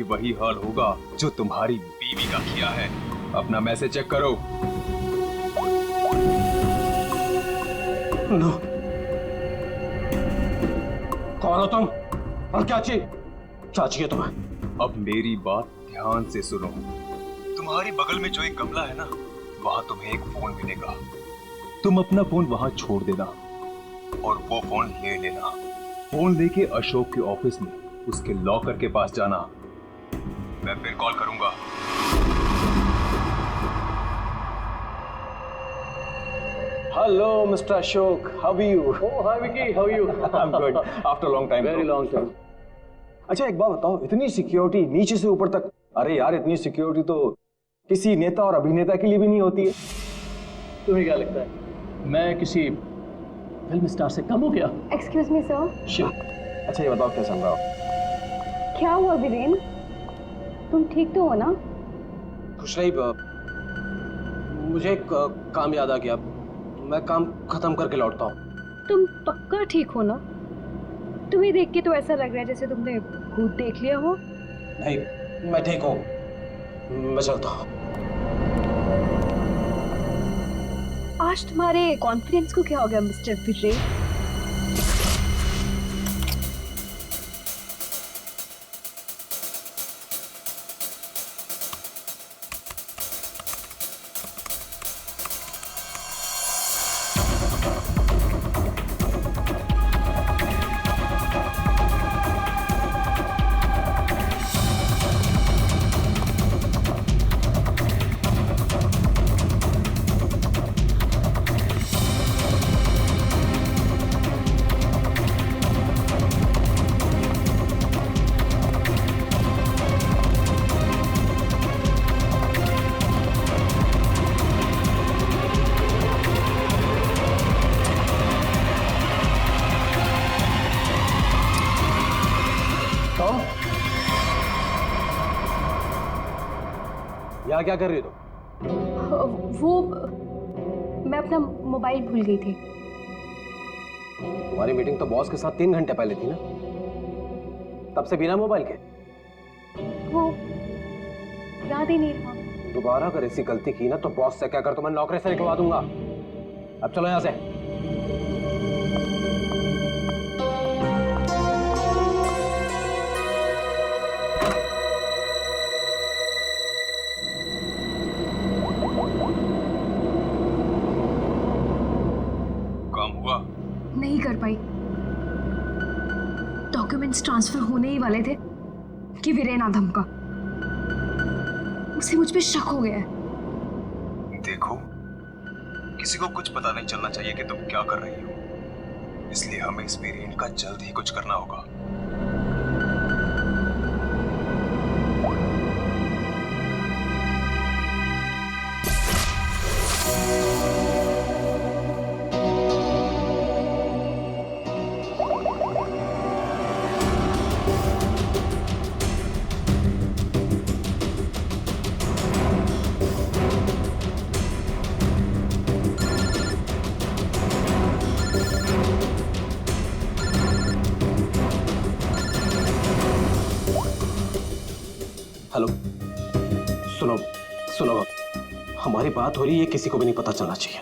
वही हाल होगा जो तुम्हारी बीवी का किया है। अपना मैसेज चेक करो। नो। कौन हो तुम और क्या चाहिए तुम्हें? अब मेरी बात ध्यान से सुनो। तुम्हारी बगल में जो एक गमला है ना, वहां तुम्हें एक फोन मिलेगा। तुम अपना फोन वहां छोड़ देना और वो फोन ले लेना। फोन लेके अशोक के ऑफिस में उसके लॉकर के पास जाना। मैं फिर कॉल करूंगा। Hello, Mr. Ashok. How are you? Oh, hi Vicky. How are you? I'm good. After a long time. Very long time. अच्छा एक बात बताओ, इतनी सिक्योरिटी नीचे से ऊपर तक? अरे यार, इतनी सिक्योरिटी तो किसी नेता और अभिनेता के लिए भी नहीं होती है। तुम्हें क्या लगता है मैं किसी फिल्म स्टार से कम हूँ क्या? Excuse me sir. अच्छा ये बताओ क्या चल रहा हो? क्या हुआ वीरेन? तुम ठीक तो हो ना? खुश रही। मुझे एक काम याद आ गया। मैं काम खत्म करके लौटता हूँ। तुम पक्का ठीक हो ना? तुम्हें देख के तो ऐसा लग रहा है जैसे तुमने भूत देख लिया हो। नहीं, मैं ठीक हूँ। मैं चलता हूँ। आज तुम्हारे कॉन्फिडेंस को क्या हो गया मिस्टर वीरेन? यहाँ क्या कर रही हो तुम? वो मैं अपना मोबाइल भूल गई थी। तुम्हारी मीटिंग तो बॉस के साथ 3 घंटे पहले थी ना? तब से बिना मोबाइल के? वो याद ही नहीं रहा। दोबारा अगर ऐसी गलती की ना तो बॉस से क्या कर, तो मैं नौकरी से निकलवा दूंगा। अब चलो यहाँ से। काम हुआ? नहीं कर पाई। डॉक्यूमेंट्स ट्रांसफर होने ही वाले थे कि वीरेन आ धमका। उसे मुझ पे शक हो गया है। देखो, किसी को कुछ पता नहीं चलना चाहिए कि तुम क्या कर रही हो। इसलिए हमें इस वीरेन का जल्द ही कुछ करना होगा। हेलो, सुनो सुनो, हमारी बात हो रही है, किसी को भी नहीं पता चलना चाहिए।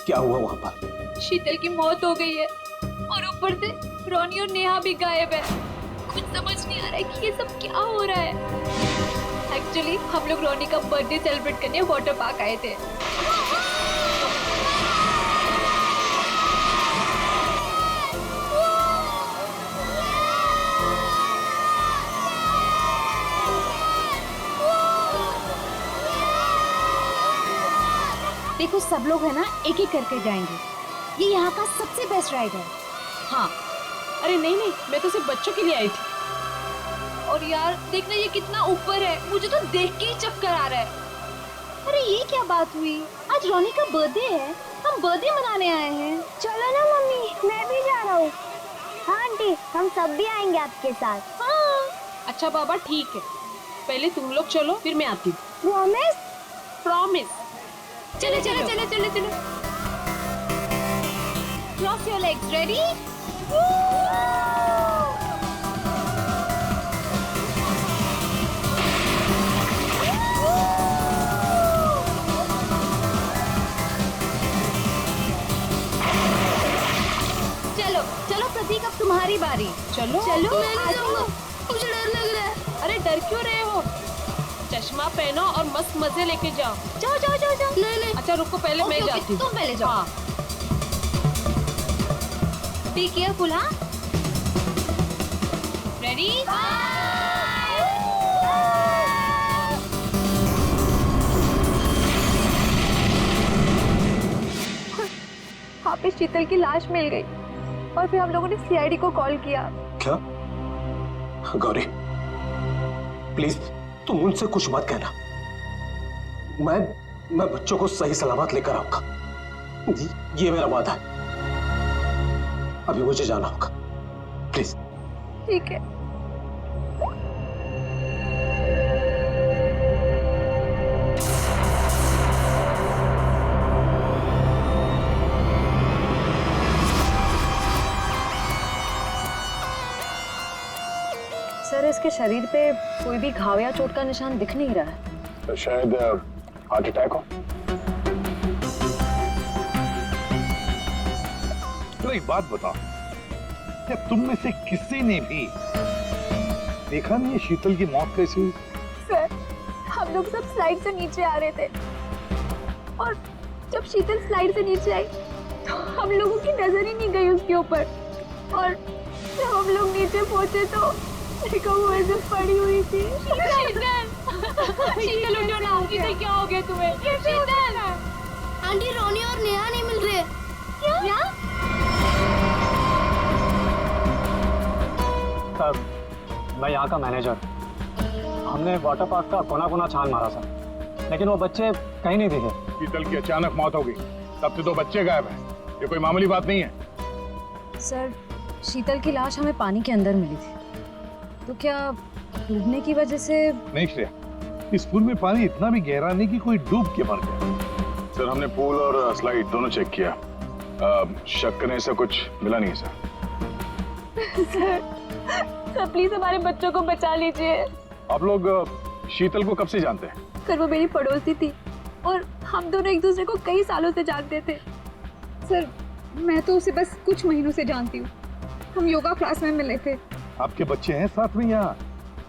क्या हुआ वहां पर? शीतल की मौत हो गई है और ऊपर से रोनी और नेहा भी गायब है। कुछ समझ नहीं आ रहा है कि ये सब क्या हो रहा है। एक्चुअली हम लोग रोनी का बर्थडे सेलिब्रेट करने वाटर पार्क आए थे। देखो सब लोग है ना, एक एक करके जाएंगे। ये यहाँ का सबसे बेस्ट राइड है। हाँ, अरे नहीं नहीं, मैं तो सिर्फ बच्चों के लिए आई थी। और यार देखना ये कितना ऊपर है, मुझे तो देख के ही चक्कर आ रहा है। अरे ये क्या बात हुई? आज रोनी का बर्थडे है, हम बर्थडे मनाने आए हैं। चलो ना मम्मी, मैं भी जा रहा हूँ। हाँ आंटी, हम सब भी आएंगे आपके साथ। हाँ अच्छा बाबा ठीक है, पहले तुम लोग चलो फिर मैं आती हूँ। प्रॉमिस? प्रॉमिस। चलो चलो चलो चलो चलो। Cross your legs, ready? चलो चलो मैं नहीं जाऊंगा, मुझे डर लग रहा है। अरे डर क्यों रहे हो? चश्मा पहनो और मस्त मजे लेके जाओ। जाओ जाओ जाओ जाओ। नहीं नहीं, अच्छा रुको, पहले मैं जाती हूँ। तुम पहले जाओ। हाँ। बी केयरफुल, हाँ? रेडी? वहाँ पे शीतल की लाश मिल गई और फिर हम लोगों ने सीआईडी को कॉल किया। क्या? गौरी प्लीज तुम मुझसे कुछ मत कहना। मैं बच्चों को सही सलामत लेकर आऊंगा, ये मेरा वादा है। अभी मुझे जाना होगा, प्लीज। ठीक है। सर, इसके शरीर पे कोई भी घाव या चोट का निशान दिख नहीं रहा है। तो शायद हार्ट अटैक हो। तो एक बात बताओ, क्या तुम में से किसी ने भी देखा नहीं है शीतल की मौत कैसी हुई? सर, हम लोग सब स्लाइड से नीचे आ रहे थे और जब शीतल स्लाइड से नीचे आई तो हम लोगों की नजर ही नहीं गई उसके ऊपर, और जब हम लोग नीचे पहुंचे तो देखो वो ऐसे पड़ी हुई थी। शीतल, शीतल उठो ना, शीतल क्या हो गया तुम्हें? शीतल, आंटी रोनी और नेहा नहीं मिल रहे। क्या? सर, मैं यहाँ का मैनेजर। हमने वाटर पार्क का कोना कोना छान मारा सर, लेकिन वो बच्चे कहीं नहीं दिखे। शीतल की अचानक मौत हो गई, तब से 2 बच्चे गायब हैं। ये कोई मामूली बात नहीं है। सर, शीतल की लाश हमें पानी के अंदर मिली थी, तो क्या डूबने की वजह से? नहीं श्रेया, इस पूल में पानी इतना भी गहरा नहीं कि कोई डूब के मर गया। सर, हमने पूल और स्लाइड दोनों चेक किया, शक करने से कुछ मिला नहीं है सर प्लीज हमारे बच्चों को बचा लीजिए। आप लोग शीतल को कब से जानते हैं? सर, वो मेरी पड़ोसी थी और हम दोनों एक दूसरे को कई सालों से जानते थे। सर, मैं तो उसे बस कुछ महीनों से जानती हूँ। हम योगा क्लास में मिले थे। आपके बच्चे हैं साथ में यहाँ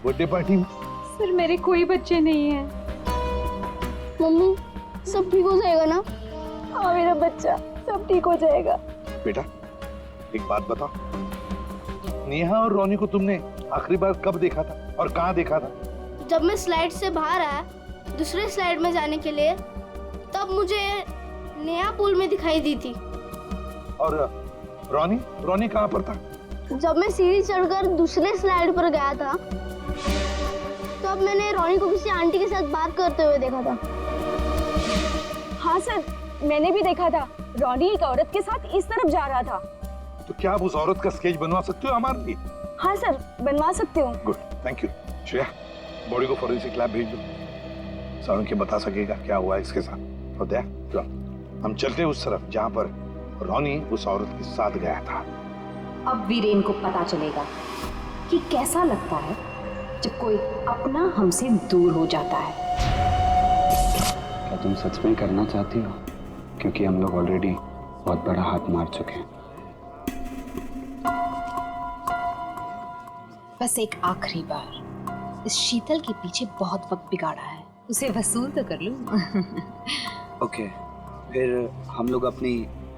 बर्थडे पार्टी में? सर, मेरे कोई बच्चे नहीं हैं। मम्मी, सब ठीक हो जाएगा ना? हाँ मेरा बच्चा, सब ठीक हो जाएगा। बेटा एक बात बताओ, नेहा और रोनी को तुमने आखिरी बार कब देखा था और कहाँ देखा था? जब मैं स्लाइड से बाहर आया दूसरे स्लाइड में जाने के लिए, तब मुझे नेहा पूल में दिखाई दी थी। और रोनी कहाँ पर था? जब मैं सीढ़ी चढ़कर दूसरे स्लाइड पर गया था, तब मैंने रोनी को किसी आंटी के साथ बात करते हुए देखा था। हाँ सर, मैंने भी देखा था। रोनी एक औरत के साथ इस तरफ जा रहा था। तो क्या आप उस औरत का स्केच बनवा सकते हो हमारे लिए? हाँ सर, बनवा सकते हो। Good, thank you. Shreya, body को फॉरेंसिक लैब भेज दो। सारुण के बता सकेगा क्या हुआ इसके साथ। और देख, हम चलते उस तरफ जहाँ पर रोनी उस औरत के साथ गया था। अब वीरेन को पता चलेगा कि कैसा लगता है जब कोई अपना हमसे दूर हो जाता है। क्या तुम सच में करना चाहती हो? क्योंकि हम लोग ऑलरेडी बहुत बड़ा हाथ मार चुके हैं। बस एक आखिरी बार इस शीतल के पीछे बहुत वक्त बिगाड़ा है, उसे वसूल तो कर लूं। ओके, फिर हम लोग अपनी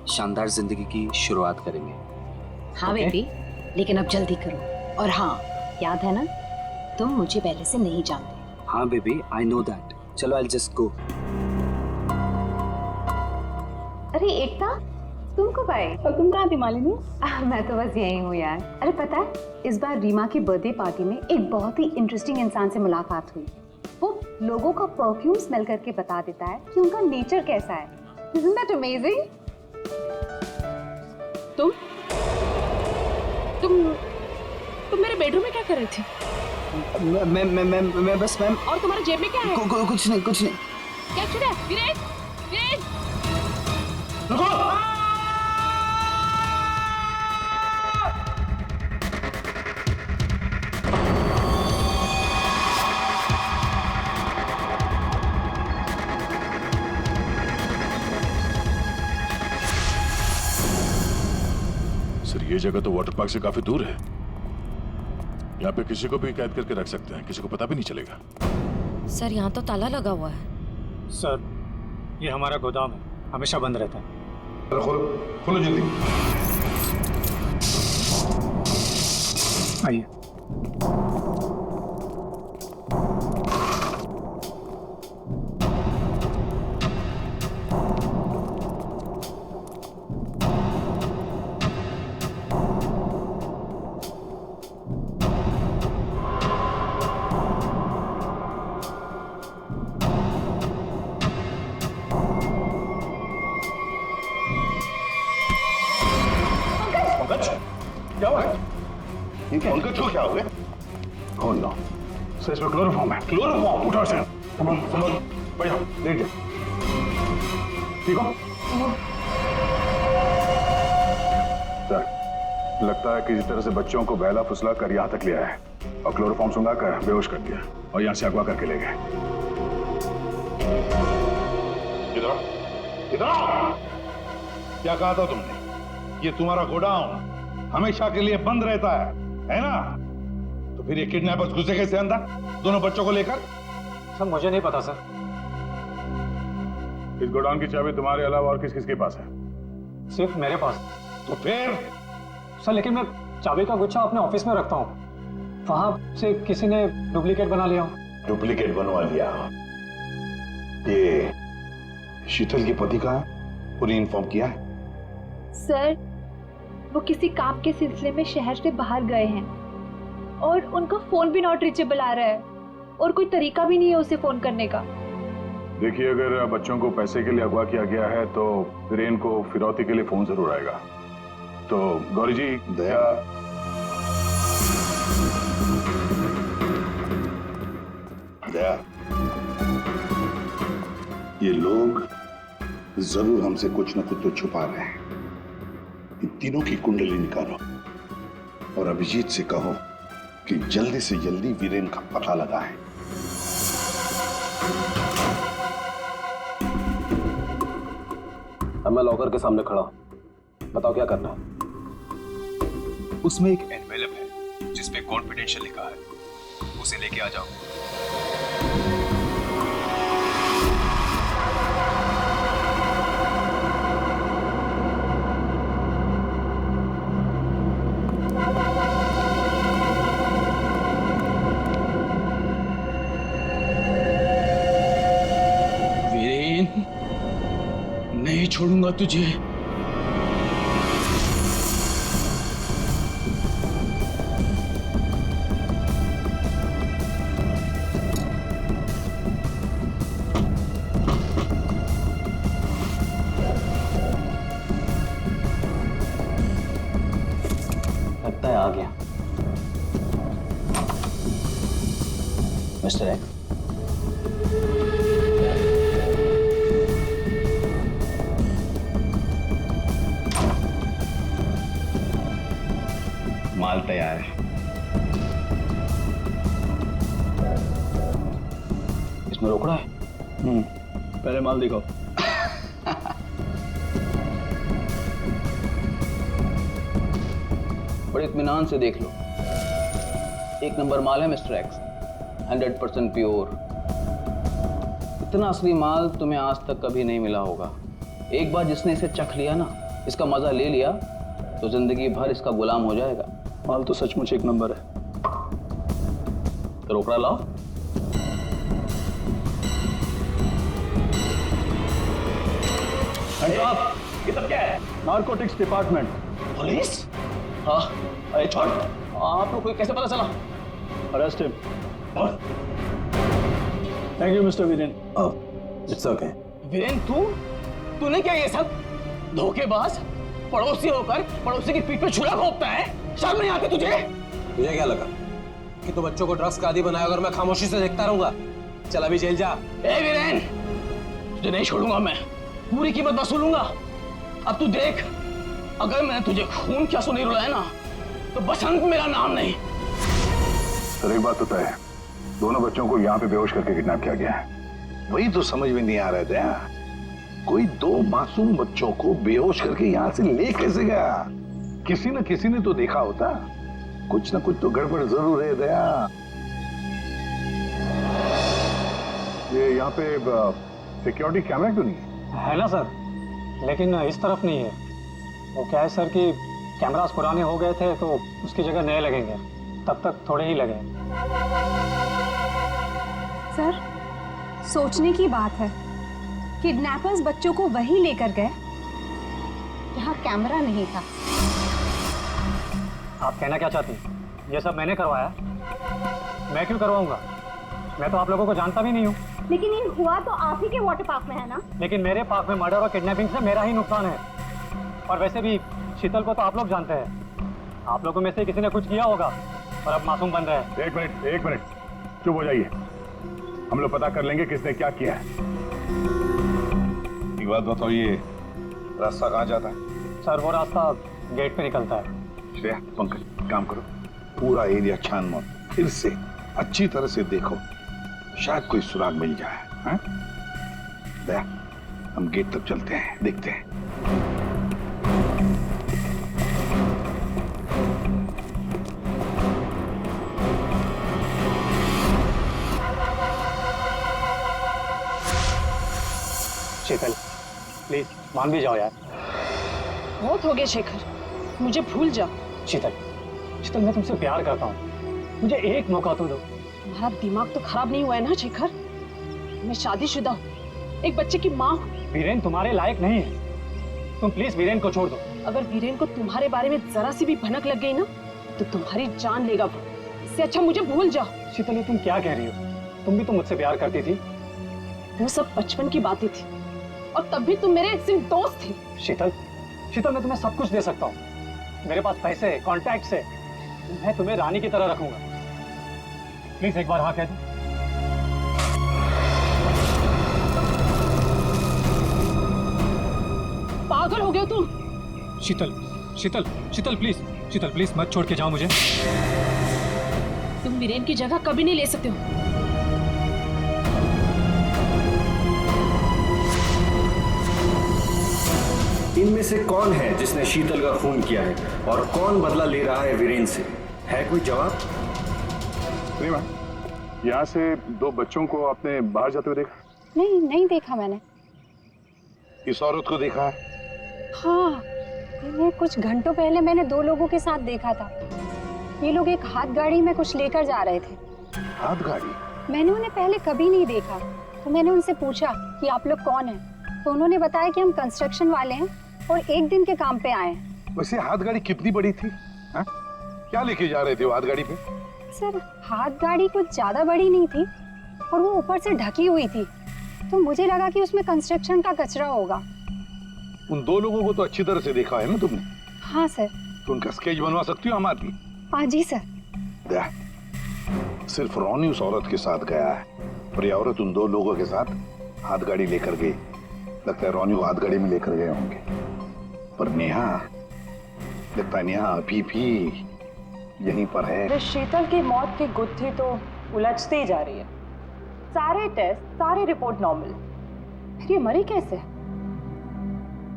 शानदार जिंदगी की शुरुआत करेंगे। हाँ बेबी, लेकिन अब जल्दी करो। और हाँ, याद है ना, तुम मुझे पहले से नहीं जानते। हाँ बेबी, आई नो दैट। चलो, आई जस्ट गो। अरे एकता, तुम कब आए? और तुम कहाँ थी मालिनी? मैं तो बस यही हूँ यार। अरे पता है, इस बार रीमा की बर्थडे पार्टी में एक बहुत ही इंटरेस्टिंग इंसान से मुलाकात हुई। वो लोगों का परफ्यूम स्मेल करके बता देता है कि उनका नेचर कैसा है। Isn't that amazing? तुम मेरे बेडरूम में क्या कर रही थी? मैं बस मैम। और तुम्हारे जेब में क्या है? कुछ नहीं। क्या छुड़ा? वीरेन, वीरेन! सर, ये जगह तो वाटर पार्क से काफी दूर है। यहाँ पे किसी को भी कैद करके रख सकते हैं, किसी को पता भी नहीं चलेगा। सर यहाँ तो ताला लगा हुआ है। सर ये हमारा गोदाम है, हमेशा बंद रहता है। खोलो खोलो जल्दी। आइए। क्या हुआ? ठीक है। उनका क्या हो गया? खोल लो। सर इसमें क्लोरोफॉर्म है। क्लोरोफॉर्म? उठाओ इसे। संभालो। बैठ जाओ। लेट जाओ। ठीक हो? सर, लगता है किसी तरह से बच्चों को बहला फुसला कर यहाँ तक ले आया है और क्लोरोफॉर्म सुंघा कर बेहोश कर दिया और यहाँ से अगवा करके ले गए। इधर आओ। क्या कहा था तुमने? ये तुम्हारा गोडाउन हमेशा के लिए बंद रहता है ना? तो फिर ये किडनैपर्स घुसे कैसे अंदर दोनों बच्चों को लेकर? सर मुझे नहीं पता सर। इस गोडाउन की चाबी तुम्हारे अलावा और किस किस के पास है? सिर्फ मेरे पास। तो फिर? सर लेकिन मैं चाबी का गुच्छा अपने ऑफिस में रखता हूँ, वहां से किसी ने डुप्लीकेट बना लिया। डुप्लीकेट बनवा लिया? ये शीतल के पति का उन्हें इन्फॉर्म किया है? सर वो किसी काम के सिलसिले में शहर से बाहर गए हैं और उनका फोन भी नॉट रीचेबल आ रहा है और कोई तरीका भी नहीं है उसे फोन करने का। देखिए, अगर बच्चों को पैसे के लिए अगवा किया गया है तो वीरेन को फिरौती के लिए फोन जरूर आएगा। तो गौरी जी, दया दया, ये लोग जरूर हमसे कुछ न कुछ तो छुपा रहे हैं। इन तीनों की कुंडली निकालो और अभिजीत से कहो कि जल्दी से जल्दी वीरेन का पता लगाएं। अब मैं लॉकर के सामने खड़ा हूं, बताओ क्या करना है? उसमें एक एनवेलप है जिसपे कॉन्फिडेंशियल लिखा है, उसे लेके आ जाओ। नहीं छोड़ूंगा तुझे। लगता है आ गया मिस्टर एक्स। माल तैयार है। इसमें रोकड़ा है? पहले माल दिखाओ। बड़े इत्मीनान से देख लो, एक नंबर माल है मिस्टर एक्स, 100% प्योर। इतना असली माल तुम्हें आज तक कभी नहीं मिला होगा। एक बार जिसने इसे चख लिया ना, इसका मजा ले लिया, तो जिंदगी भर इसका गुलाम हो जाएगा। माल तो सचमुच एक नंबर है। तो रोकड़ा लाओ। ये सब क्या है? Narcotics department. पुलिस? हाँ, अरे छोड़, आप लोग को कैसे पता चला? Arrest him. Thank you mister Viren. It's okay. Viren, तूने क्या ये सब? धोखेबाज, पड़ोसी होकर पड़ोसी की पीठ पे छुरा घोंपता है, शर्म नहीं आती तुझे? तुझे क्या लगा कि तू बच्चों को ड्रग्स का आदी बनाया और मैं खामोशी से देखता रहूंगा? चल अभी जेल जा। ए वीरेन, तुझे नहीं छोड़ूंगा मैं, पूरी कीमत वसूलूंगा। अब तू देख, अगर मैंने तुझे खून क्या सुनी रुलाया ना, तो बसंत मेरा नाम नहीं। सर एक बात तो तय है, दोनों बच्चों को यहाँ पे बेहोश करके किडनैप किया गया है। वही तो समझ में नहीं आ रहा था, कोई दो मासूम बच्चों को बेहोश करके यहाँ से ले कैसे गया? किसी न किसी ने तो देखा होता। कुछ ना कुछ तो गड़बड़ जरूर है दया। ये यहाँ पे सिक्योरिटी कैमरा क्यों नहीं है ना सर, लेकिन इस तरफ नहीं है। वो क्या है सर कि कैमरास पुराने हो गए थे तो उसकी जगह नए लगेंगे, तब तक थोड़े ही लगे। सर, सोचने की बात है, किडनैपर्स बच्चों को वहीं लेकर गए जहाँ कैमरा नहीं था। आप कहना क्या चाहती हैं? ये सब मैंने करवाया? मैं क्यों करवाऊंगा? मैं तो आप लोगों को जानता भी नहीं हूँ। लेकिन ये हुआ तो आप ही के वाटर पार्क में है ना? लेकिन मेरे पार्क में मर्डर और किडनैपिंग से मेरा ही नुकसान है। और वैसे भी शीतल को तो आप लोग जानते हैं। आप लोगों में से किसी ने कुछ किया होगा और अब मासूम बन रहे हैं। एक मिनट चुप हो जाइए, हम लोग पता कर लेंगे किसने क्या किया है। एक बात बताओ, ये रास्ता कहाँ जाता है? सर वो रास्ता गेट पे निकलता है। श्रेया, पंकज, काम करो, पूरा एरिया छान मारो, फिर से अच्छी तरह से देखो, शायद कोई सुराग मिल जाए। हाँ? दया, हम गेट तक चलते हैं, देखते हैं। शीतल, प्लीज मान भी जाओ यार। बहुत हो गया शेखर, मुझे भूल जाओ। शीतल, शीतल मैं तुमसे प्यार करता हूँ, मुझे एक मौका तो दो। तुम्हारा दिमाग तो खराब नहीं हुआ है ना शेखर? मैं शादीशुदा हूँ, एक बच्चे की माँ हूँ। वीरेन तुम्हारे लायक नहीं है, तुम प्लीज वीरेन को छोड़ दो। अगर वीरेन को तुम्हारे बारे में जरा सी भी भनक लग गई ना तो तुम्हारी जान लेगा वो। इससे अच्छा मुझे भूल जाओ। शीतल, ये तुम क्या कह रही हो? तुम भी तो मुझसे प्यार करती थी। वो सब बचपन की बातें थी और तब भी तुम मेरे सिर्फ दोस्त थे। शीतल, शीतल मैं तुम्हें सब कुछ दे सकता हूँ, मेरे पास पैसे कॉन्टैक्ट है, मैं तुम्हें रानी की तरह रखूंगा। प्लीज एक बार हाँ कह दो। पागल हो गए तुम? शीतल, शीतल, शीतल प्लीज, शीतल प्लीज मत छोड़ के जाओ मुझे। तुम वीरेन की जगह कभी नहीं ले सकते हो। इनमें से कौन है जिसने शीतल का खून किया है और कौन बदला ले रहा है वीरेन से? है कोई जवाब? यहाँ से दो बच्चों को आपने बाहर जाते हुए देखा? नहीं देखा मैंने। इस औरत को देखा है? हाँ, इन्हें कुछ घंटों पहले मैंने दो लोगों के साथ देखा था। ये लोग एक हाथ गाड़ी में कुछ लेकर जा रहे थे। हाथ गाड़ी? मैंने उन्हें पहले कभी नहीं देखा, तो मैंने उनसे पूछा कि आप लोग कौन हैं, तो उन्होंने बताया कि हम कंस्ट्रक्शन वाले हैं और एक दिन के काम पे आए हैं। वैसे हाथ गाड़ी कितनी बड़ी थी? हा? क्या लेके जा रहे थे वो हाथ गाड़ी पे? सर, हाथ गाड़ी कुछ ज्यादा बड़ी नहीं थी और वो ऊपर से ढकी हुई थी, तो मुझे लगा कि उसमें कंस्ट्रक्शन का कचरा होगा। उन दो लोगों को तो अच्छी तरह से देखा है ना तुमने? हाँ सर। तो उनका स्केच बनवा सकती हो हमारे लिए? हाँ जी सर। दया, सिर्फ रोनी उस औरत के साथ गया है और ये औरत उन दो लोगों के साथ हाथ गाड़ी लेकर गई। लगता है रोनी को हाथ गाड़ी में लेकर गए होंगे, पर नेहा, लगता है नेहा अभी भी यहीं पर है। शीतल की मौत की गुत्थी तो उलझती ही जा रही है। सारे टेस्ट, सारी रिपोर्ट नॉर्मल, फिर ये मरी कैसे?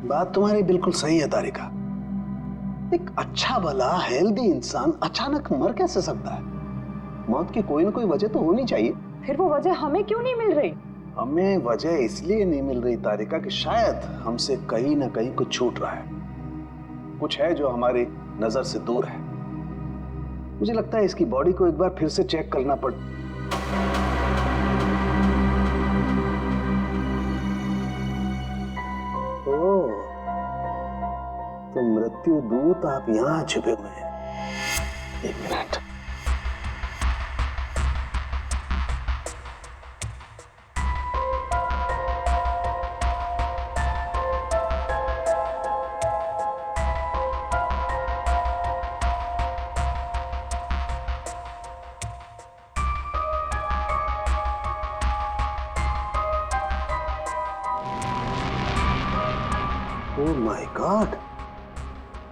बात तुम्हारी बिल्कुल सही है तारिका। एक अच्छा भला हेल्दी इंसान अचानक मर कैसे सकता है? मौत की कोई ना कोई वजह तो होनी चाहिए। फिर वो वजह हमें क्यों नहीं मिल रही? हमें वजह इसलिए नहीं मिल रही तारिका कि शायद हमसे कहीं ना कहीं कुछ छूट रहा है, कुछ है जो हमारी नजर से दूर है। मुझे लगता है इसकी बॉडी को एक बार फिर से चेक करना पड़। ओह, तो मृत्यु दूत आप यहां छुपे हुए हैं। एक मिनट। ओह माय गॉड,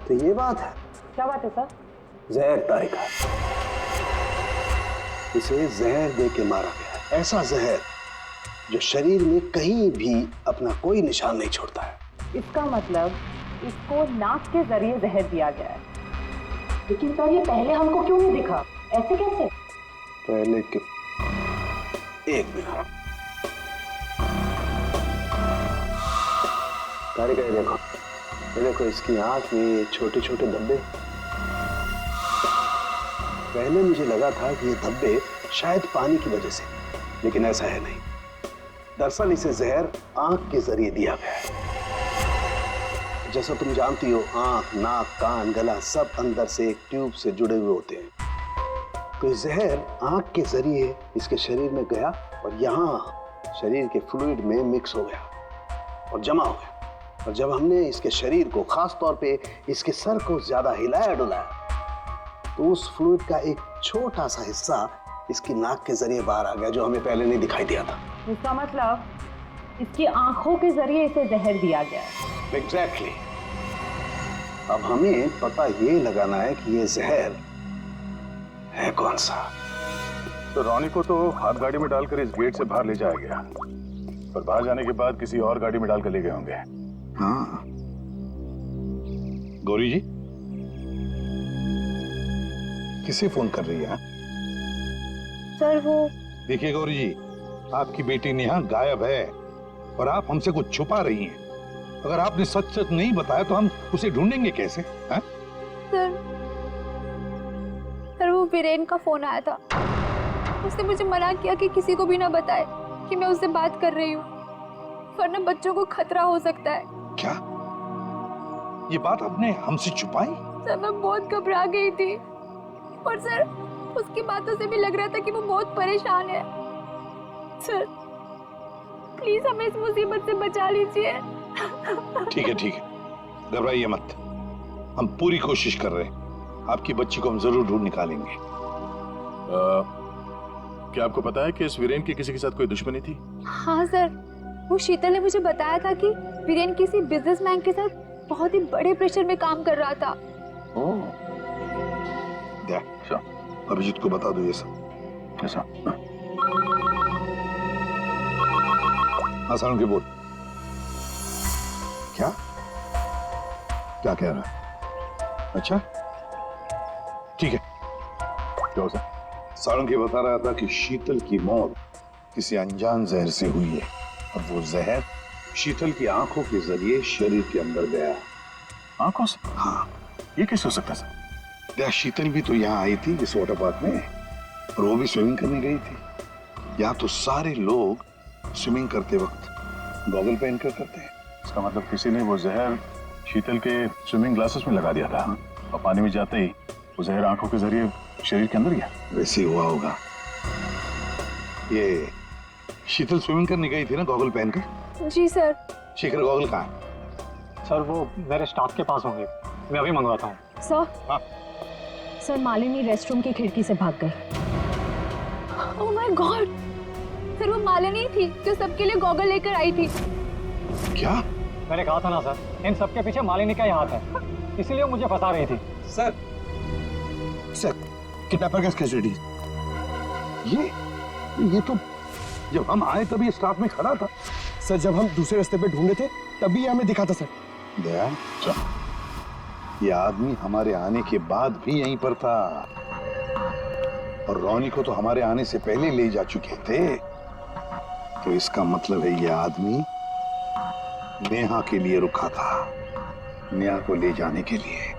तो ये बात है। क्या बात है सर? जहर तारिका, इसे जहर दे के मारा गया। ऐसा जहर जो शरीर में कहीं भी अपना कोई निशान नहीं छोड़ता है। इसका मतलब इसको नाक के जरिए जहर दिया गया है। लेकिन सर ये पहले हमको क्यों नहीं दिखा? ऐसे कैसे? पहले के एक मिनट तारिका, ये देखो इसकी आंख में ये छोटे छोटे धब्बे। पहले मुझे लगा था कि ये धब्बे शायद पानी की वजह से, लेकिन ऐसा है नहीं। दरअसल इसे जहर आंख के जरिए दिया गया है। जैसा तुम जानती हो, आंख, नाक, कान, गला सब अंदर से एक ट्यूब से जुड़े हुए होते हैं। तो ये जहर आंख के जरिए इसके शरीर में गया और यहाँ शरीर के फ्लूइड में मिक्स हो गया और जमा हो गया। और जब हमने इसके शरीर को, खास तौर पे इसके सर को ज्यादा हिलाया डुलाया, तो उस फ्लूइड का एक छोटा सा हिस्सा इसकी नाक के जरिए बाहर आ गया, जो हमें पहले नहीं दिखाई दिया था। इसका मतलब इसकी आंखों के जरिए इसे जहर दिया गया है। एग्जैक्टली। अब हमें पता ये लगाना है कि ये जहर है कौन सा। तो रॉनी को तो हाथ गाड़ी में डालकर इस गेट से बाहर ले जाया गया, पर बाहर जाने के बाद किसी और गाड़ी में डालकर ले गए होंगे। हाँ। गौरी जी किसे फोन कर रही है? सर वो देखिए गौरी जी, आपकी बेटी नेहा गायब है और आप हमसे कुछ छुपा रही हैं। अगर आपने सच सच नहीं बताया तो हम उसे ढूंढेंगे कैसे? हैं? सर वो वीरेन का फोन आया था। उसने मुझे मना किया कि किसी को भी ना बताए कि मैं उससे बात कर रही हूँ, वरना बच्चों को खतरा हो सकता है। क्या ये बात आपने हमसे छुपाई? सर मैं बहुत घबरा गई थी और सर उसकी बातों से भी लग रहा था कि वो बहुत परेशान है। सर प्लीज हमें इस मुसीबत से बचा लीजिए। ठीक है ठीक है, घबराइए मत, हम पूरी कोशिश कर रहे हैं। आपकी बच्ची को हम जरूर ढूंढ निकालेंगे। क्या आपको पता है कि इस वीरेन की किसी के साथ कोई दुश्मनी थी? हाँ सर, वो शीतल ने मुझे बताया था कि वीरेन किसी बिजनेसमैन के साथ बहुत ही बड़े प्रेशर में काम कर रहा था। अभिजीत को बता दो ये सब। ऐसा? हाँ सारुण के बोल। क्या क्या कह रहा है? अच्छा ठीक है। क्या सर? सारुण के बता रहा था कि शीतल की मौत किसी अनजान जहर से हुई है और वो जहर शीतल की आंखों के जरिए शरीर के अंदर गया। आंखों से? हाँ। ये कैसे हो सकता है सर? शीतल भी तो यहाँ आई थी इस वाटर पार्क में, और वो भी स्विमिंग करने गई थी। यहाँ तो सारे लोग स्विमिंग करते वक्त गॉगल पहन कर करते हैं। इसका मतलब किसी ने वो जहर शीतल के स्विमिंग ग्लासेस में लगा दिया था और पानी में जाते ही वो जहर आंखों के जरिए शरीर के अंदर गया। वैसे ही हुआ होगा। ये शीतल स्विमिंग करने गई थी ना गॉगल पहनकर? जी सर। शेखर गॉगल कहाँ है? सर वो मेरे स्टाफ के पास होंगे, मैं अभी मंगवाता हूँ। सर हाँ। सर मालिनी रेस्टरूम की खिड़की से भाग गई। ओह माय गॉड, सर वो मालिनी थी जो सबके लिए गॉगल लेकर आई थी। क्या? मैंने कहा था ना सर, इन सबके पीछे मालिनी का ही हाथ है, इसीलिए मुझे फंसा रही थी। सर किडनैपर का कैसेडी। ये तो जब हम आए तभी स्टाफ में खड़ा था। सर जब हम दूसरे रास्ते पे ढूंढे थे तभी ये हमें दिखा था सर। दया, ये आदमी हमारे आने के बाद भी यहीं पर था और रॉनी को तो हमारे आने से पहले ले जा चुके थे। तो इसका मतलब है ये आदमी नेहा के लिए रुका था, नेहा को ले जाने के लिए।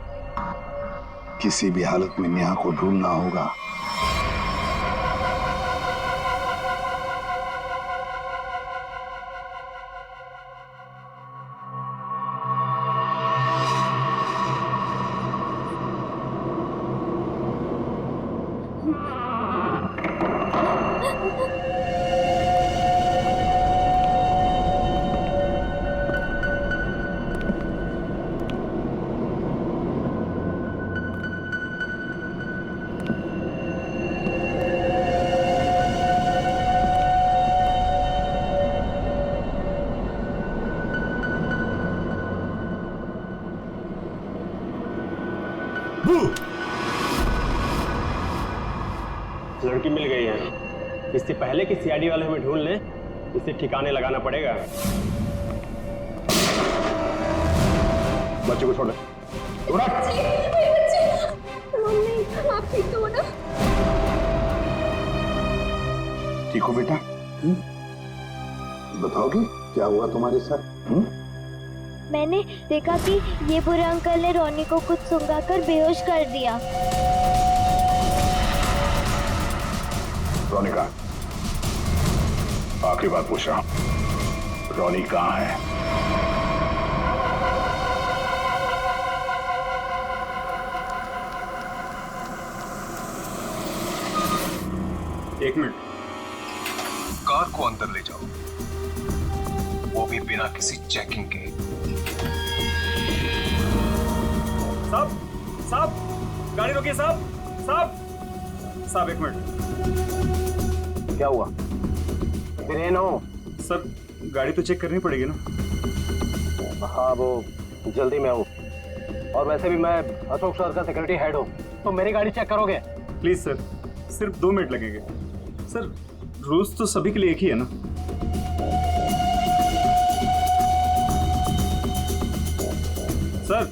किसी भी हालत में नेहा को ढूंढना होगा। लड़की मिल गई है। इससे पहले कि सीआईडी वाले हमें ढूंढ लें, इसे ठिकाने लगाना पड़ेगा। बच्चे को छोड़। आप ठीक तो हो ना? ठीक हो बेटा? बताओगी क्या हुआ तुम्हारे साथ? मैंने देखा कि ये बुरे अंकल ने रोनी को कुछ सुंघाकर बेहोश कर दिया। रोनी कहाँ? आखिरी बात पूछ रहा हूं, रोनी कहाँ है? एक मिनट। कार को अंदर ले जाओ, वो भी बिना किसी चेकिंग के। साहब, साहब, गाड़ी रोकिए साहब, साहब, साहब एक मिनट। क्या हुआ? वीरेन हो? सर गाड़ी तो चेक करनी पड़ेगी ना। हाँ वो जल्दी में हूँ, और वैसे भी मैं अशोक सर का सिक्योरिटी हेड हूँ, तो मेरी गाड़ी चेक करोगे? प्लीज सर, सिर्फ 2 मिनट लगेंगे। सर रूल्स तो सभी के लिए एक ही है ना। सर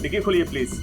डिक्की खोलिए प्लीज।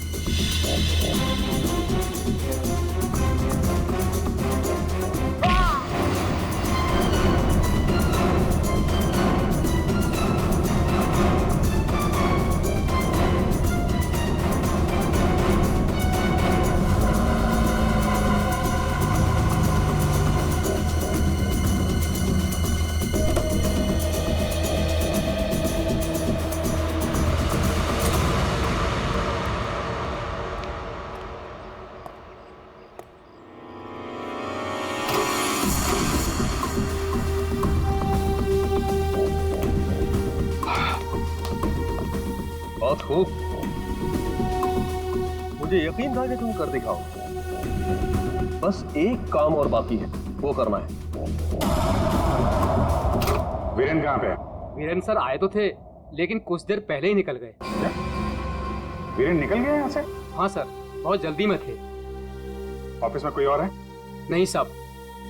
बहुत खूब, मुझे यकीन था कि तुम कर दिखाओ। बस एक काम और बाकी है, वो करना है। वीरेन कहाँ पे है? वीरेन सर आए तो थे, लेकिन कुछ देर पहले ही निकल गए। क्या? वीरेन निकल गए यहाँ से? हाँ सर, बहुत जल्दी में थे। ऑफिस में कोई और है? नहीं साहब,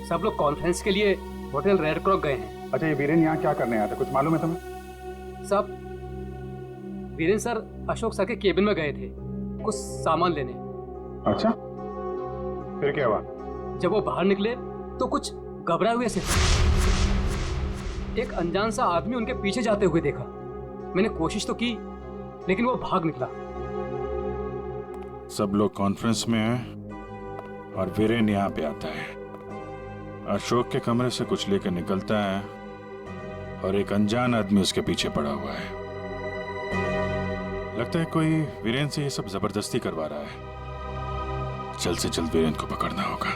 सब लोग कॉन्फ्रेंस के लिए होटल रेड क्रॉक गए हैं। अच्छा, ये वीरेन यहाँ क्या करने आया था, कुछ मालूम है तुम्हें? साहब वीरेन सर अशोक सर के केबिन में गए थे कुछ सामान लेने। अच्छा, फिर क्या हुआ? जब वो बाहर निकले तो कुछ घबराए हुए से एक अनजान सा आदमी उनके पीछे जाते हुए देखा। मैंने कोशिश तो की, लेकिन वो भाग निकला। सब लोग कॉन्फ्रेंस में हैं और वीरेन यहाँ पे आता है। अशोक के कमरे से कुछ लेकर निकलता है और एक अनजान आदमी उसके पीछे पड़ा हुआ है। लगता है कोई वीरेन से ये सब जबरदस्ती करवा रहा है। जल्द से जल्द वीरेन को पकड़ना होगा।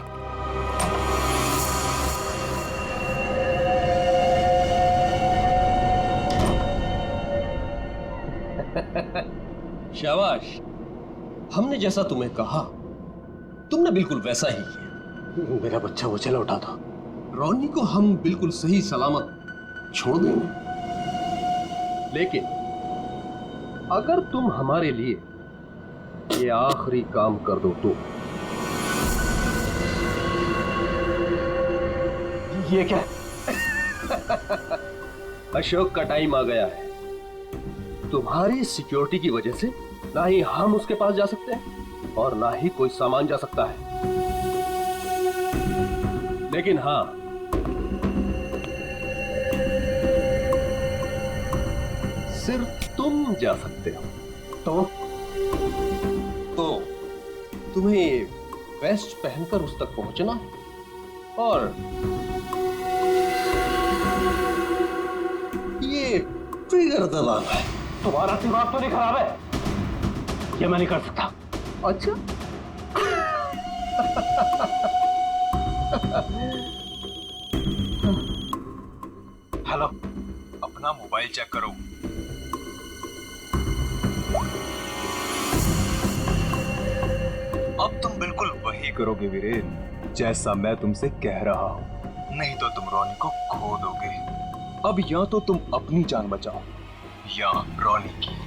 शाबाश, हमने जैसा तुम्हें कहा तुमने बिल्कुल वैसा ही किया। मेरा बच्चा वो चला उठा था। रोनी को हम बिल्कुल सही सलामत छोड़ देंगे, लेकिन अगर तुम हमारे लिए ये आखिरी काम कर दो तो। ये क्या? अशोक का टाइम आ गया है। तुम्हारी सिक्योरिटी की वजह से ना ही हम उसके पास जा सकते हैं और ना ही कोई सामान जा सकता है। लेकिन हां, सिर्फ तुम जा सकते हो। तो तुम्हें वेस्ट पहनकर उस तक पहुंचना है और ये ट्रिगर दबाना है। तुम्हारा दिमाग तो नहीं खराब है? ये मैं नहीं कर सकता। अच्छा हेलो, अपना मोबाइल चेक करो। अब तुम बिल्कुल वही करोगे वीरेन, जैसा मैं तुमसे कह रहा हूं। नहीं तो तुम रोनी को खो दोगे। अब या तो तुम अपनी जान बचाओ या रोनी की।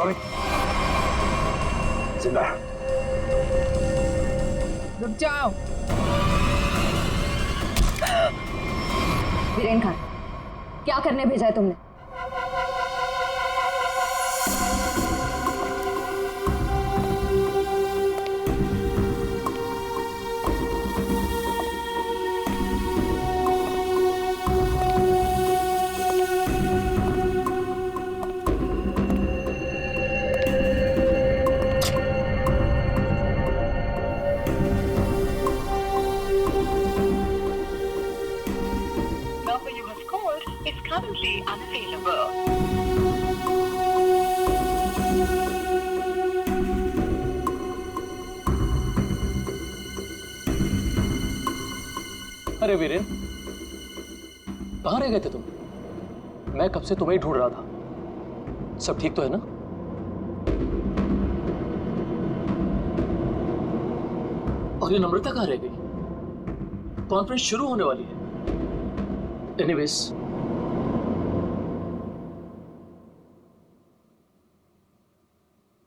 सॉरी। जिंदा है। रुक जाओ। वीरेन खान, क्या करने भेजा है तुमने? अरे वीरेन, कहाँ रह गए थे तुम? मैं कब से तुम्हें ही ढूंढ रहा था। सब ठीक तो है ना? और ये नम्रता कहाँ रह गई? कॉन्फ्रेंस शुरू होने वाली है। एनीवेज,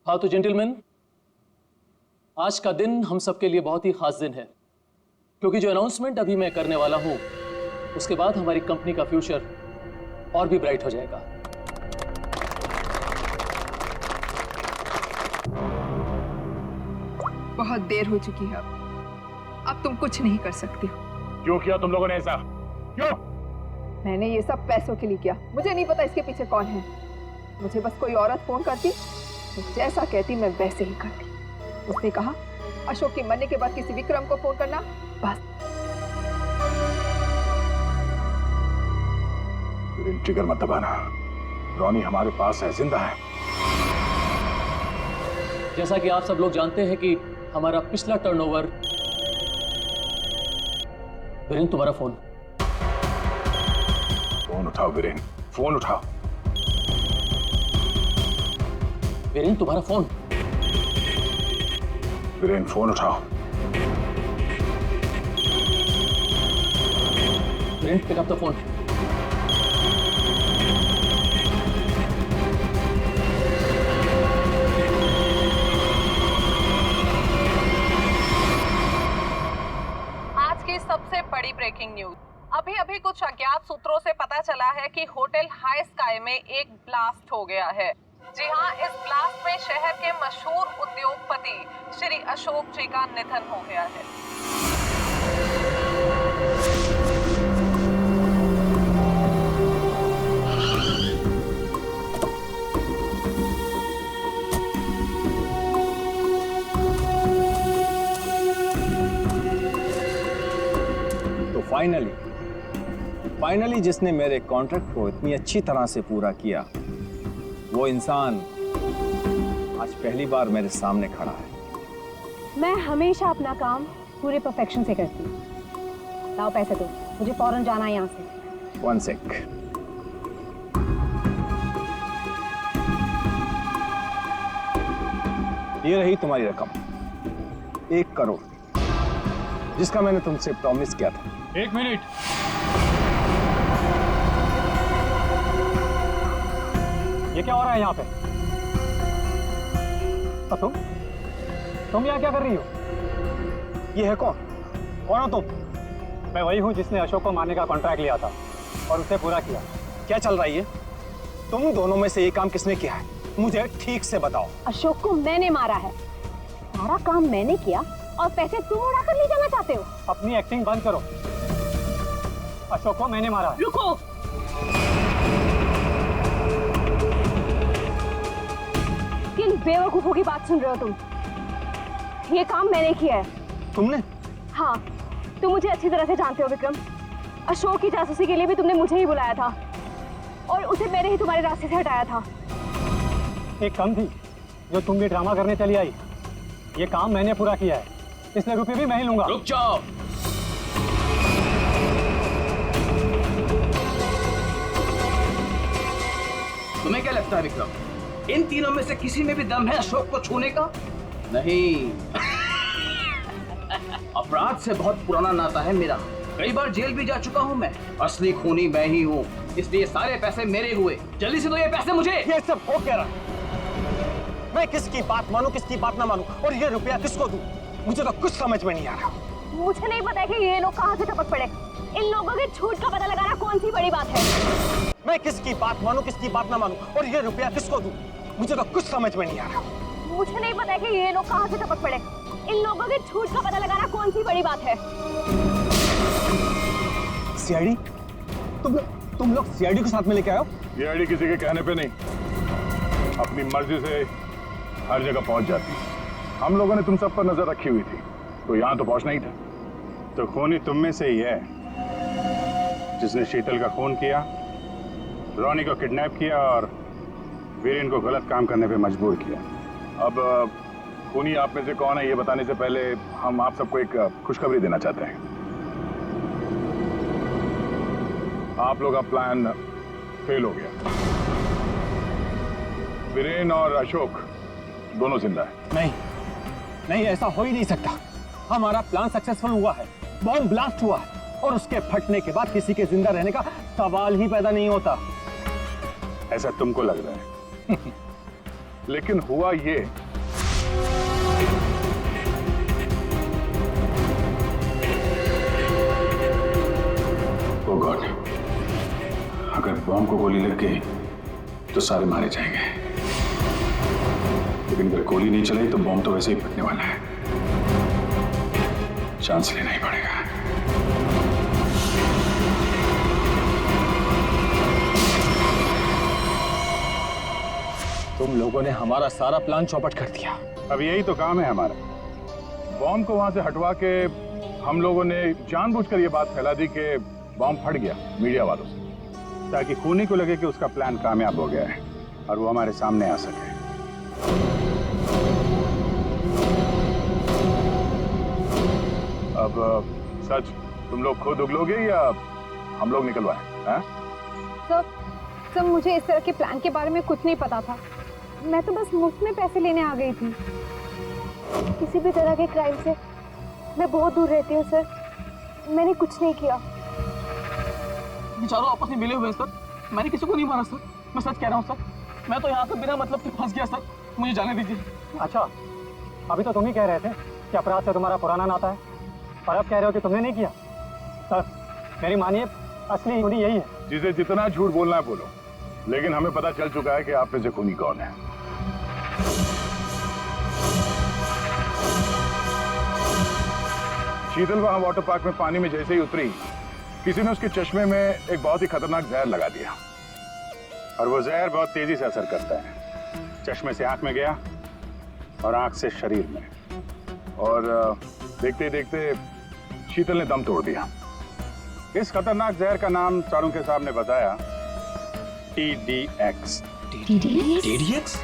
हाँ तो जेंटलमैन, आज का दिन हम सबके लिए बहुत ही खास दिन है, क्योंकि जो अनाउंसमेंट अभी मैं करने वाला हूं उसके बाद हमारी कंपनी का फ्यूचर और भी ब्राइट हो जाएगा। बहुत देर हो चुकी है, अब तुम कुछ नहीं कर सकती हो। क्यों किया तुम लोगों ने ऐसा? क्यों? मैंने ये सब पैसों के लिए किया। मुझे नहीं पता इसके पीछे कौन है। मुझे बस कोई औरत फोन करती तो जैसा कहती मैं वैसे ही करती। उसने कहा अशोक के मरने के बाद किसी विक्रम को फोन करना, बस। ट्रिगर मत दबाना। रोनी हमारे पास है, जिंदा है। जैसा कि आप सब लोग जानते हैं कि हमारा पिछला टर्नओवर। वीरेन, तुम्हारा फोन। फोन उठाओ वीरेन, फोन उठाओ। वीरेन, तुम्हारा फोन। वीरेन, फोन उठाओ। Viren, pick up the phone. आज की सबसे बड़ी ब्रेकिंग न्यूज। अभी अभी कुछ अज्ञात सूत्रों से पता चला है कि होटल हाई स्काई में एक ब्लास्ट हो गया है। जी हाँ, इस ब्लास्ट में शहर के मशहूर उद्योगपति श्री अशोक जी का निधन हो गया है। तो फाइनली जिसने मेरे कॉन्ट्रैक्ट को इतनी अच्छी तरह से पूरा किया, वो इंसान आज पहली बार मेरे सामने खड़ा है। मैं हमेशा अपना काम पूरे परफेक्शन से करती हूँ। लाओ पैसे दो, मुझे फौरन जाना है यहाँ से। One sec. ये रही तुम्हारी रकम, 1 करोड़, जिसका मैंने तुमसे प्रॉमिस किया था। 1 मिनट। ये क्या हो रहा है यहाँ पे? तुम यहाँ क्या कर रही हो? ये है कौन? कौन हो तुम? मैं वही हूँ जिसने अशोक को मारने का कॉन्ट्रैक्ट लिया था और उसे पूरा किया। क्या चल रहा है ये? तुम दोनों में से ये काम किसने किया है? मुझे ठीक से बताओ। अशोक को मैंने मारा है, सारा काम मैंने किया और पैसे तुम उड़ा कर ले जाना चाहते हो? अपनी एक्टिंग बंद करो। अशोक को मैंने मारा है। रुको। किन बेवकूफों की बात सुन रहे हो तुम? ये काम मैंने किया है। तुमने? हाँ, तुम मुझे अच्छी तरह से जानते हो विक्रम। अशोक की जासूसी के लिए भी तुमने मुझे ही बुलाया था और उसे मैंने ही तुम्हारे रास्ते से हटाया था। एक कम थी जो तुम भी ड्रामा करने चली आई। ये काम मैंने पूरा किया है, इसलिए रुपये भी मैं ही लूंगा। रुक जाओ। तुम्हें क्या लगता है विक्रम, इन तीनों में से किसी में भी दम है अशोक को छूने का? नहीं। अपराध से बहुत पुराना नाता है मेरा, कई बार जेल भी जा चुका हूँ मैं। असली खूनी मैं ही हूँ, इसलिए सारे पैसे मेरे हुए। जल्दी से दो ये पैसे मुझे। ये सब हो क्या रहा है? मैं किसकी बात मानूं, किसकी बात ना मानूं, और ये रुपया किसको दूं? मुझे तो कुछ समझ में नहीं आ रहा। मुझे नहीं पता है कि ये लोग कहाँ से टपक पड़े। इन लोगों के झूठ का पता लगाना कौन सी बड़ी बात है। मैं किसकी बात मानूं, किसकी बात ना मानूं, और ये रुपया किसको दूं? मुझे तो कुछ समझ में नहीं आ रहा। मुझे नहीं पता है कि ये लोग कहाँ से टपक पड़े। इन लोगों के झूठ का पता लगाना कौन सी बड़ी बात है। सीआईडी? तुम लोग सीआईडी को साथ में लेके आए हो? सीआईडी किसी के कहने पे नहीं, अपनी मर्जी से हर जगह पहुंच जाती है। हम लोगों ने तुम सब पर नजर रखी हुई थी, तो यहाँ तो पहुंचना ही था। तो खूनी तुम में से ही है जिसने शीतल का खून किया, रोनी को किडनैप किया और वीरेन को गलत काम करने पे मजबूर किया। अब खूनी आप में से कौन है ये बताने से पहले हम आप सबको एक खुशखबरी देना चाहते हैं। आप लोग का प्लान फेल हो गया। वीरेन और अशोक दोनों जिंदा है। नहीं, ऐसा हो ही नहीं सकता। हमारा प्लान सक्सेसफुल हुआ है, बॉम्ब ब्लास्ट हुआ है, और उसके फटने के बाद किसी के जिंदा रहने का सवाल ही पैदा नहीं होता। ऐसा तुमको लग रहा है लेकिन हुआ ये, ओ गॉड, अगर बॉम्ब को गोली लग गई तो सारे मारे जाएंगे, लेकिन अगर गोली नहीं चली तो बॉम्ब तो वैसे ही फटने वाला है। चांस लेना ही पड़ेगा। तुम लोगों ने हमारा सारा प्लान चौपट कर दिया। अब यही तो काम है हमारा। बॉम्ब को वहां से हटवा के हम लोगों ने जानबूझकर ये बात फैला दी कि बॉम्ब फट गया मीडिया वालों से, ताकि खूनी को लगे कि उसका प्लान कामयाब हो गया है और वो हमारे सामने आ सके। अब सच तुम लोग खुद उगलोगे या हम लोग निकलवाएं? हैं? सर, मुझे इस तरह के प्लान के बारे में कुछ नहीं पता था। मैं तो बस मुफ्त में पैसे लेने आ गई थी। किसी भी तरह के क्राइम से मैं बहुत दूर रहती हूँ सर। मैंने कुछ नहीं किया। बेचारों आपस में मिले हुए सर। मैंने किसी को नहीं मारा सर, मैं सच कह रहा हूँ सर। मैं तो यहाँ पे बिना मतलब के फंस गया सर, मुझे जाने दीजिए। अच्छा, अभी तो तुम ही कह रहे थे कि अपराध से तुम्हारा पुराना नाता है, और अब कह रहे हो कि तुमने नहीं किया। सर मेरी मानिए, असली खूनी यही है। जिसे जितना झूठ बोलना है बोलो, लेकिन हमें पता चल चुका है कि आप में से खूनी कौन है। शीतल वहां वाटर पार्क में पानी में जैसे ही उतरी, किसी ने उसके चश्मे में एक बहुत ही खतरनाक जहर लगा दिया, और वो जहर बहुत तेजी से असर करता है। चश्मे से आंख में गया और आंख से शरीर में, और देखते ही देखते शीतल ने दम तोड़ दिया। इस खतरनाक जहर का नाम चाणक्य साहब ने बताया TDX। TDX?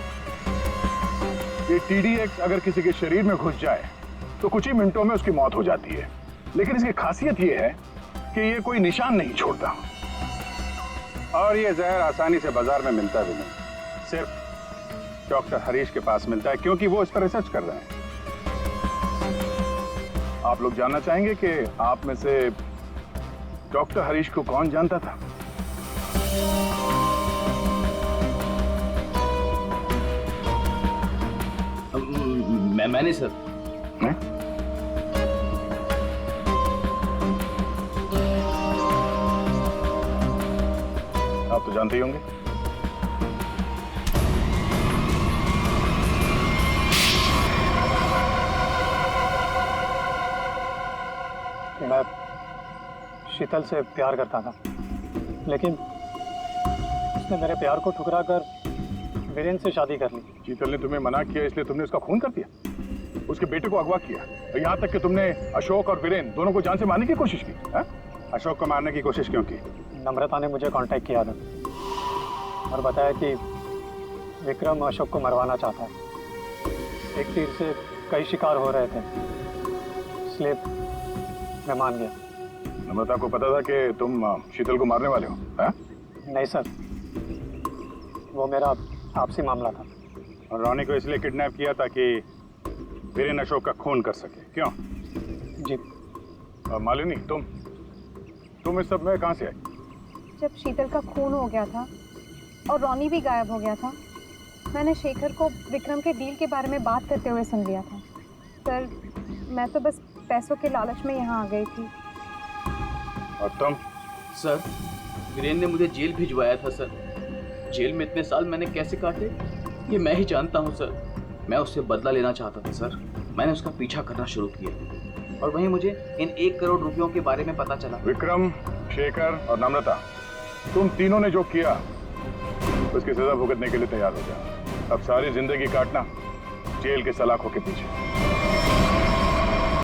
ये TDX अगर किसी के शरीर में घुस जाए तो कुछ ही मिनटों में उसकी मौत हो जाती है, लेकिन इसकी खासियत ये है कि ये कोई निशान नहीं छोड़ता, और ये जहर आसानी से बाजार में मिलता भी नहीं, सिर्फ डॉक्टर हरीश के पास मिलता है, क्योंकि वो इस पर रिसर्च कर रहे हैं। आप लोग जानना चाहेंगे कि आप में से डॉक्टर हरीश को कौन जानता था? मैंने सर। आप तो जानते ही होंगे। मैं शीतल से प्यार करता था, लेकिन उसने मेरे प्यार को ठुकरा कर वीरेन से शादी कर ली। शीतल ने तुम्हें मना किया इसलिए तुमने उसका खून कर दिया, उसके बेटे को अगवा किया, और यहाँ तक कि तुमने अशोक और वीरेन दोनों को जान से मारने की कोशिश की। है? अशोक को मारने की कोशिश क्यों की? नम्रता ने मुझे कांटेक्ट किया था और बताया कि विक्रम अशोक को मरवाना चाहता है। एक तीर से कई शिकार हो रहे थे, इसलिए मैं मान गया। नम्रता को पता था कि तुम शीतल को मारने वाले हो? है? नहीं सर, वो मेरा आपसी मामला था। और रोनी को इसलिए किडनैप किया ताकि वीरेन अशोक का खून कर सके, क्यों? जी। और मालिनी, तुम इस सब में कहां से आई? जब शीतल का खून हो गया था और रोनी भी गायब हो गया था, मैंने शेखर को विक्रम के डील के बारे में बात करते हुए सुन लिया था। सर, मैं तो बस पैसों के लालच में यहाँ आ गई थी। और तुम? सर, वीरेन ने मुझे जेल भिजवाया था सर। जेल में इतने साल मैंने कैसे काटे ये मैं ही जानता हूँ सर। मैं उससे बदला लेना चाहता था सर। मैंने उसका पीछा करना शुरू किया और वहीं मुझे इन 1 करोड़ रुपयों के बारे में पता चला। विक्रम, शेखर और नम्रता, तुम तीनों ने जो किया उसकी सजा भुगतने के लिए तैयार हो जाओ। अब सारी जिंदगी काटना जेल के सलाखों के पीछे।